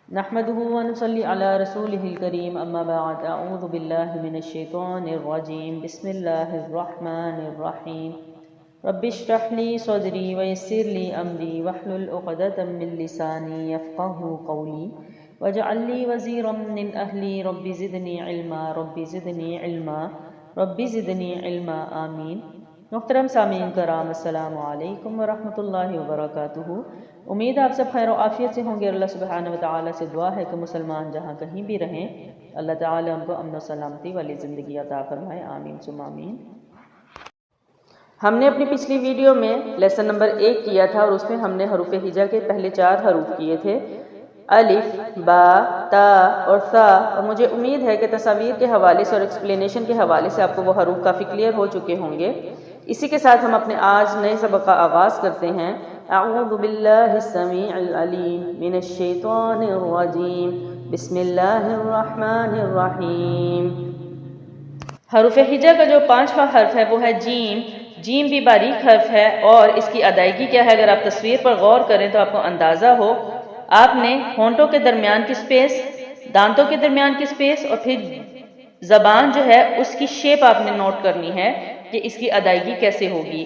نحمده ونصلي على رسوله الكريم اما بعد اعوذ بالله من الشيطان الرجيم بسم الله الرحمن الرحيم رب اشرح لي صدري ويسر لي امري واحلل عقدة من لساني يفقهوا قولي واجعل لي وزيرا من اهلي رب زدني علما رب زدني علما رب زدني علما آمین۔ محترم سامعین کرام، السلام علیکم ورحمۃ اللہ وبرکاتہ۔ امید آپ سب خیر و عافیت سے ہوں گے۔ اللہ سبحانہ و تعالیٰ سے دعا ہے کہ مسلمان جہاں کہیں بھی رہیں، اللہ تعالیٰ ان کو امن و سلامتی والی زندگی عطا فرمائے، آمین ثم آمین۔ ہم نے اپنی پچھلی ویڈیو میں لیسن نمبر 1 کیا تھا اور اس میں ہم نے حروف ہجا کے پہلے 4 حروف کیے تھے، الف، با، تا اور ثا، اور مجھے امید ہے کہ تصاویر کے حوالے سے اور ایکسپلینیشن کے حوالے سے آپ کو وہ حروف کافی کلیئر ہو چکے ہوں گے۔ اسی کے ساتھ ہم اپنے آج نئے سبق کا آغاز کرتے ہیں۔ اعوذ باللہ السمیع العلیم من الشیطان الرجیم بسم اللہ الرحمن الرحیم۔ حروف ہجا کا جو 5واں حرف ہے وہ ہے جیم۔ جیم بھی باریک حرف ہے اور اس کی ادائیگی کیا ہے، اگر آپ تصویر پر غور کریں تو آپ کو اندازہ ہو، آپ نے ہونٹوں کے درمیان کی سپیس، دانتوں کے درمیان کی سپیس اور پھر زبان جو ہے اس کی شیپ آپ نے نوٹ کرنی ہے کہ اس کی ادائیگی کیسے ہوگی۔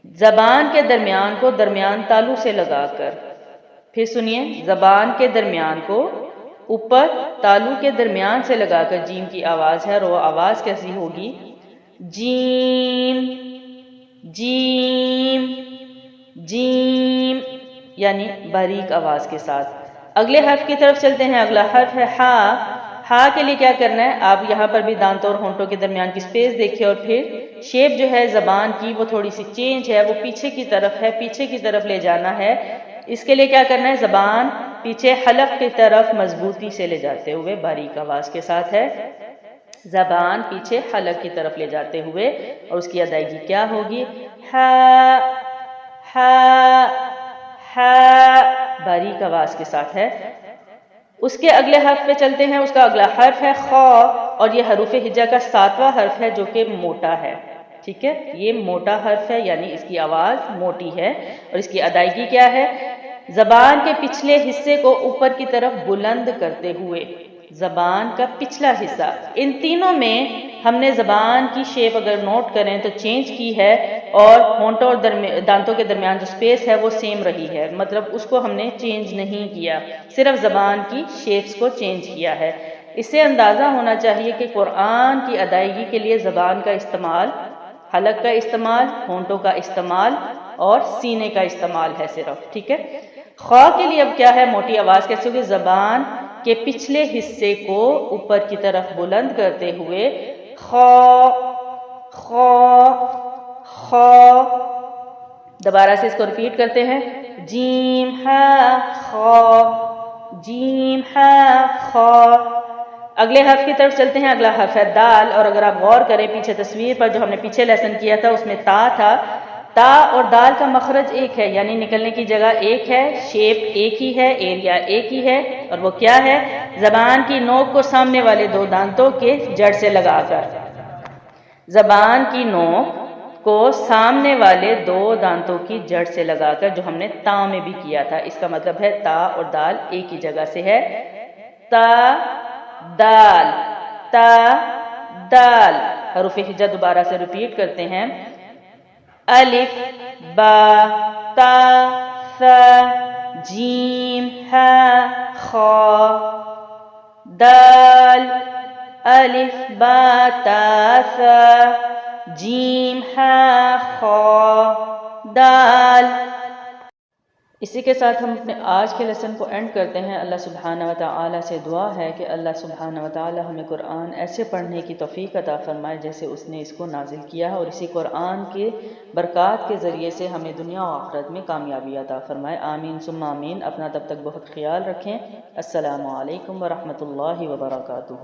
زبان کے درمیان کو درمیان تالو سے لگا کر، پھر سنیے، زبان کے درمیان کو اوپر تالو کے درمیان سے لگا کر جیم کی آواز ہے، اور وہ آواز کیسی ہوگی، جیم جیم جیم، یعنی باریک آواز کے ساتھ۔ اگلے حرف کی طرف چلتے ہیں۔ اگلا حرف ہے ہا۔ ہا کے لیے کیا کرنا ہے، آپ یہاں پر بھی دانتوں اور ہونٹوں کے درمیان کی سپیس دیکھیں اور پھر شیپ جو ہے زبان کی وہ تھوڑی سی چینج ہے، وہ پیچھے کی طرف ہے، پیچھے کی طرف لے جانا ہے۔ اس کے لیے کیا کرنا ہے، زبان پیچھے حلق کی طرف مضبوطی سے لے جاتے ہوئے، باریک آواز کے ساتھ ہے، زبان پیچھے حلق کی طرف لے جاتے ہوئے، اور اس کی ادائیگی کیا ہوگی، ہا ہا ہا، باریک آواز کے ساتھ ہے۔ اس کے اگلے حرف پہ چلتے ہیں۔ اس کا اگلا حرف ہے خا، اور یہ حروف ہجا کا 7واں حرف ہے جو کہ موٹا ہے، ٹھیک ہے، یہ موٹا حرف ہے، یعنی اس کی آواز موٹی ہے، اور اس کی ادائیگی کیا ہے، زبان کے پچھلے حصے کو اوپر کی طرف بلند کرتے ہوئے، زبان کا پچھلا حصہ۔ ان تینوں میں ہم نے زبان کی شیپ اگر نوٹ کریں تو چینج کی ہے، اور ہونٹوں اور دانتوں کے درمیان جو سپیس ہے وہ سیم رہی ہے، مطلب اس کو ہم نے چینج نہیں کیا، صرف زبان کی شیپس کو چینج کیا ہے۔ اس سے اندازہ ہونا چاہیے کہ قرآن کی ادائیگی کے لیے زبان کا استعمال، حلق کا استعمال، ہونٹوں کا استعمال اور سینے کا استعمال ہے صرف، ٹھیک ہے۔ خا کے لیے اب کیا ہے، موٹی آواز کیسے ہوگی، زبان کے پچھلے حصے کو اوپر کی طرف بلند کرتے ہوئے، خا خا خا، دوبارہ سے اس کو ریپیٹ کرتے ہیں، جیم ہا خا جیم ہا خا۔ اگلے حرف کی طرف چلتے ہیں۔ اگلا حرف ہے دال، اور اگر آپ غور کریں پیچھے تصویر پر جو ہم نے پیچھے لیسن کیا تھا اس میں تا تھا، تا اور دال کا مخرج ایک ہے، یعنی نکلنے کی جگہ ایک ہے، شیپ ایک ہی ہے، ایریا ایک ہی ہے، اور وہ کیا ہے، زبان کی نوک کو سامنے والے 2 دانتوں کے جڑ سے لگا کر، زبان کی نوک کو سامنے والے 2 دانتوں کی جڑ سے لگا کر، جو ہم نے تا میں بھی کیا تھا۔ اس کا مطلب ہے تا اور دال ایک ہی جگہ سے ہے، تا دال تا دال۔ حروف ہجا دوبارہ سے ریپیٹ کرتے ہیں، الف با تا ثا جیم ہا خا دال، الف با تا ثا جیم ہا خا دال۔ اسی کے ساتھ ہم اپنے آج کے لیسن کو اینڈ کرتے ہیں۔ اللہ سبحانہ و تعالیٰ سے دعا ہے کہ اللہ سبحانہ و تعالیٰ ہمیں قرآن ایسے پڑھنے کی توفیق عطا فرمائے جیسے اس نے اس کو نازل کیا ہے، اور اسی قرآن کے برکات کے ذریعے سے ہمیں دنیا و آخرت میں کامیابی عطا فرمائے، آمین ثم آمین۔ اپنا تب تک بہت خیال رکھیں۔ السلام علیکم ورحمۃ اللہ وبرکاتہ۔